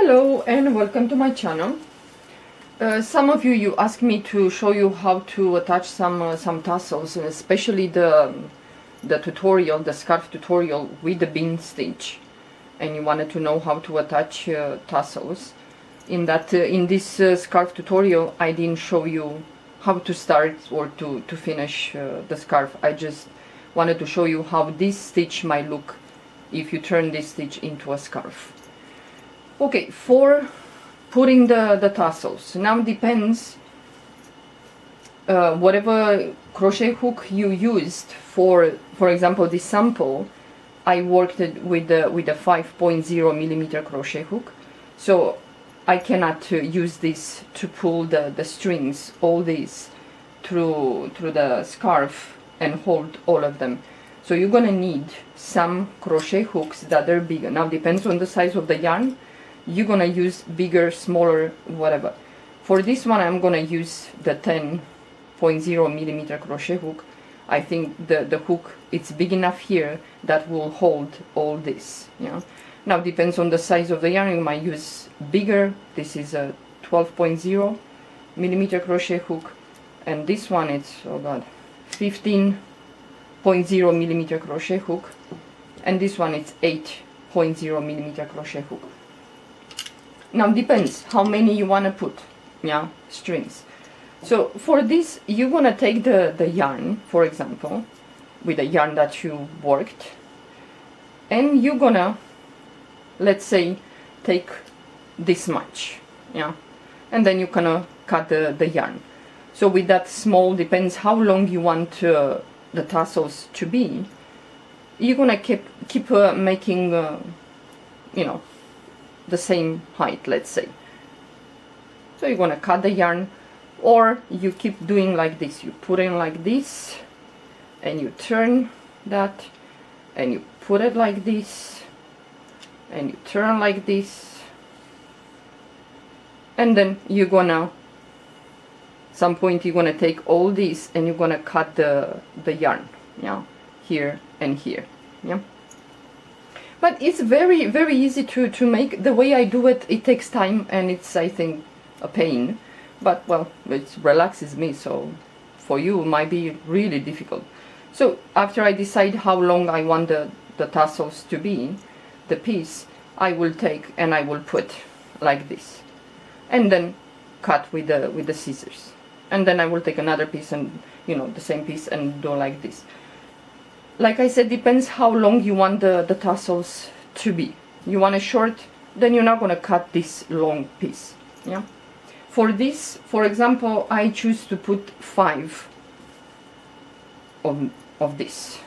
Hello and welcome to my channel. Some of you asked me to show you how to attach some tassels, especially the tutorial, the scarf tutorial with the bean stitch, and you wanted to know how to attach tassels. In this scarf tutorial, I didn't show you how to start or to finish the scarf. I just wanted to show you how this stitch might look if you turn this stitch into a scarf. Okay, for putting the tassels, now depends whatever crochet hook you used. For example, this sample, I worked it with a 5.0 millimeter crochet hook, so I cannot use this to pull the strings, all these, through the scarf and hold all of them. So you're gonna need some crochet hooks that are bigger. Now depends on the size of the yarn. You're gonna use bigger, smaller, whatever. For this one I'm gonna use the 10.0 millimeter crochet hook. I think the hook, it's big enough here that will hold all this. Yeah. Now depends on the size of the yarn, you might use bigger. This is a 12.0 millimeter crochet hook, and this one it's 15.0 millimeter crochet hook, and this one it's 8.0 millimeter crochet hook. Now depends how many you want to put, yeah, strings. So for this you're gonna take the yarn, for example, with the yarn that you worked, and you're gonna, let's say, take this much, yeah, and then you're gonna cut the yarn. So with that small, depends how long you want the tassels to be, you're gonna keep making you know, the same height, let's say. So you're gonna cut the yarn, or you keep doing like this. You put in like this, and you turn that, and you put it like this, and you turn like this, and then you're gonna, some point you're gonna take all this and you're gonna cut the yarn, yeah, here and here, yeah. But it's very, very easy to make. The way I do it, it takes time and it's, I think, a pain. But, well, it relaxes me, so for you it might be really difficult. So after I decide how long I want the tassels to be, the piece, I will take and I will put like this. And then cut with the scissors. And then I will take another piece and, you know, the same piece and do like this. Like I said, depends how long you want the tassels to be. You want it short, then you're not going to cut this long piece. Yeah. For this, for example, I choose to put 5 of this.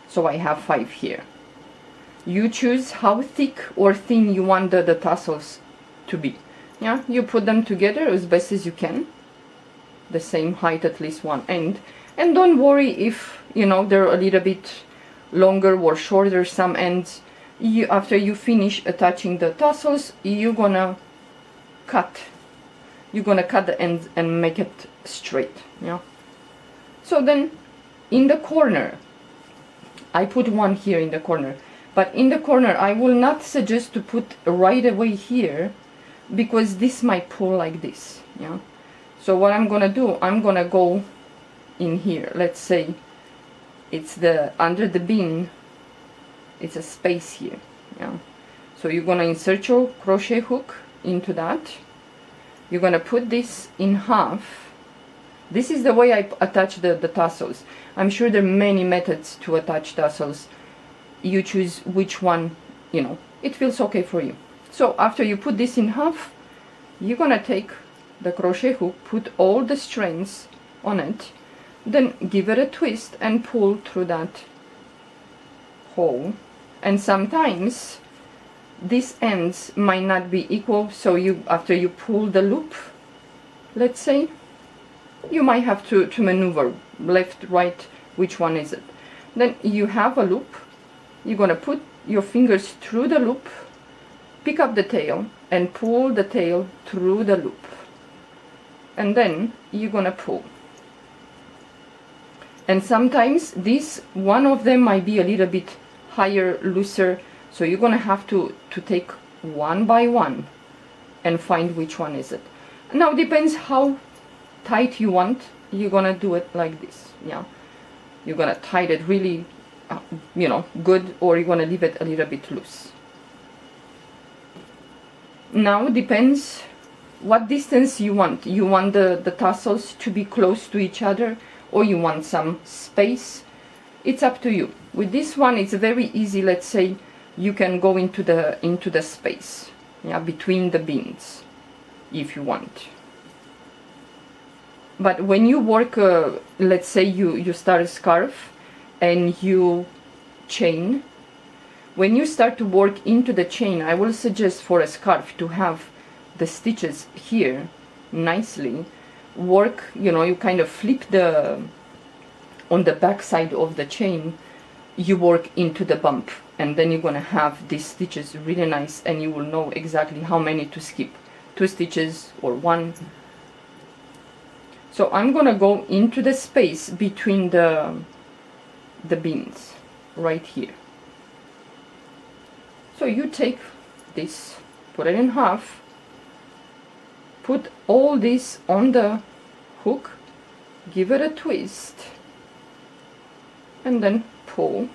So I have 5 here. You choose how thick or thin you want the tassels to be. Yeah. You put them together as best as you can. The same height, at least one end. And don't worry if, you know, they're a little bit longer or shorter, some ends. After you finish attaching the tassels, you're gonna cut the ends and make it straight, yeah. So then in the corner, I put one here in the corner, but in the corner I will not suggest to put right away here, because this might pull like this, yeah. So what I'm gonna do, I'm gonna go in here. Let's say it's under the bean, it's a space here, yeah. So you're gonna insert your crochet hook into that. You're gonna put this in half. This is the way I attach the tassels. I'm sure there are many methods to attach tassels. You choose which one, you know, it feels okay for you. So after you put this in half, you're gonna take the crochet hook, put all the strands on it, then give it a twist and pull through that hole. And sometimes these ends might not be equal, so after you pull the loop, let's say, you might have to maneuver left, right, which one is it. Then you have a loop, you're gonna put your fingers through the loop, pick up the tail and pull the tail through the loop, and then you're gonna pull. And sometimes this one of them might be a little bit higher, looser, so you're gonna have to take one by one and find which one is it. Now depends how tight you want. You're gonna do it like this. Yeah, you're gonna tie it really good, or you're gonna leave it a little bit loose. Now depends what distance you want. You want the tassels to be close to each other, or you want some space. It's up to you. With this one it's very easy. Let's say you can go into the space, yeah, between the beans if you want. But when you work, let's say you start a scarf and you chain, when you start to work into the chain, I will suggest for a scarf to have the stitches here nicely. Work, you kind of flip on the back side of the chain, you work into the bump, and then you're gonna have these stitches really nice, and you will know exactly how many to skip, 2 stitches or 1. So I'm gonna go into the space between the beans right here. So you take this, put it in half, put all this on the hook, give it a twist, and then pull,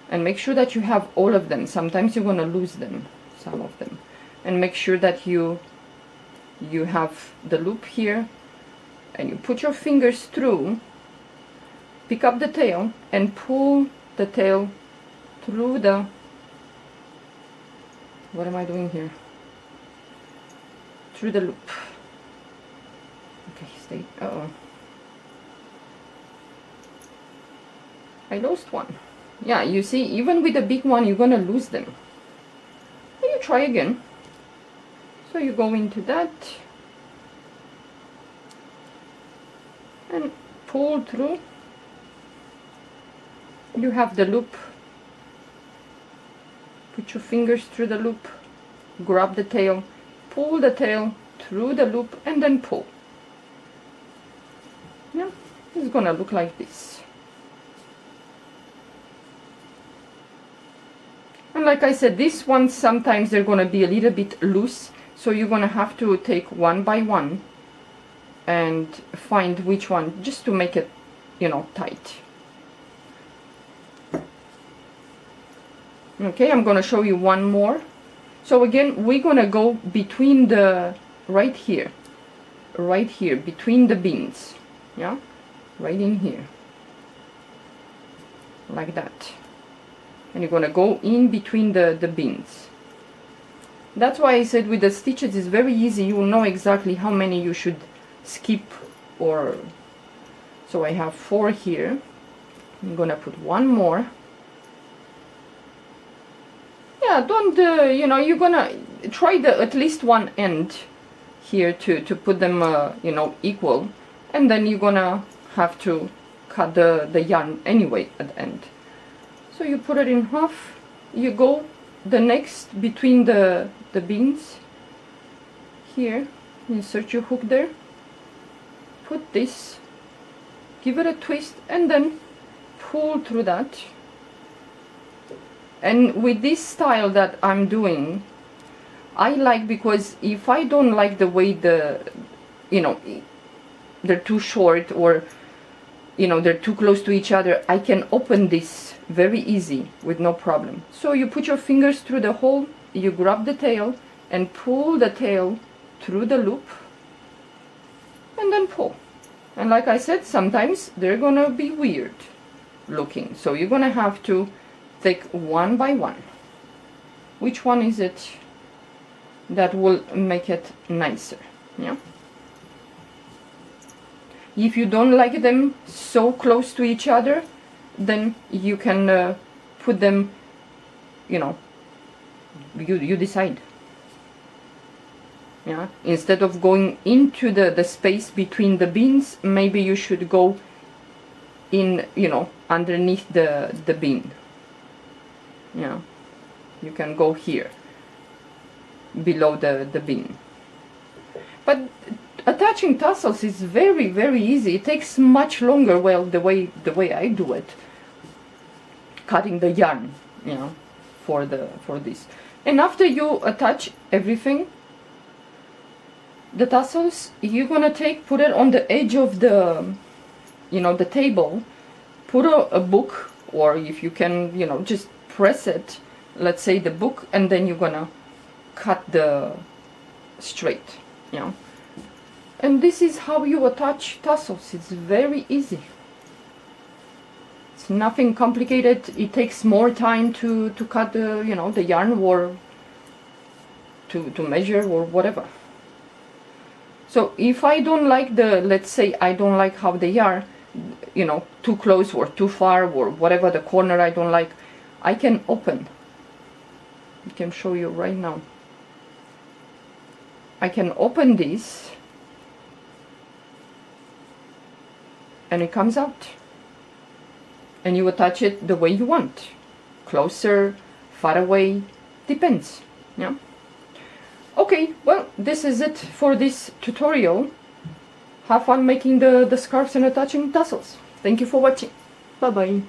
and make sure that you have all of them. Sometimes you're gonna lose them, some of them, and make sure that you have the loop here, and you put your fingers through, pick up the tail and pull the tail through the, what am I doing here, through the loop. Okay, stay. I lost one. Yeah, you see, even with the big one you're gonna lose them. And you try again. So you go into that and pull through. You have the loop. Put your fingers through the loop, grab the tail, pull the tail through the loop, and then pull. Yeah, it's gonna look like this. And like I said, this one sometimes they're gonna be a little bit loose, so you're gonna have to take one by one and find which one, just to make it, tight. Okay, I'm gonna show you one more. So again, we're gonna go between the, right here, between the beans, yeah, right in here, like that. And you're gonna go in between the beans. That's why I said with the stitches it's very easy. You will know exactly how many you should skip, or so I have 4 here. I'm gonna put one more. Yeah, don't you're gonna try at least one end here to put them equal, and then you're gonna have to cut the yarn anyway at the end. So you put it in half, you go the next between the beans here, insert your hook there, put this, give it a twist, and then pull through that. And with this style that I'm doing, I like, because if I don't like the way they're too short, or they're too close to each other, I can open this very easy with no problem. So you put your fingers through the hole, you grab the tail and pull the tail through the loop, and then pull. And like I said, sometimes they're gonna be weird looking, so you're gonna have to take one by one. Which one is it that will make it nicer? Yeah. If you don't like them so close to each other, then you can put them, you decide. Yeah, instead of going into the space between the beans, maybe you should go in, underneath the bean. Yeah, you can go here below the bean. But attaching tassels is very, very easy. It takes much longer, well, the way I do it, cutting the yarn, for this. And after you attach everything, the tassels, you're gonna put it on the edge of the, the table. Put a book, or if you can, just press it, let's say the book, and then you're gonna cut the straight, and this is how you attach tassels. It's very easy. It's nothing complicated. It takes more time to cut the, the yarn, or to measure or whatever. So if I don't like let's say I don't like how they are, too close or too far or whatever, the corner I don't like, I can open. I can show you right now. I can open this and it comes out, and you attach it the way you want, closer, far away, depends. Okay, well, this is it for this tutorial. Have fun making the scarves and attaching tassels. Thank you for watching. Bye bye.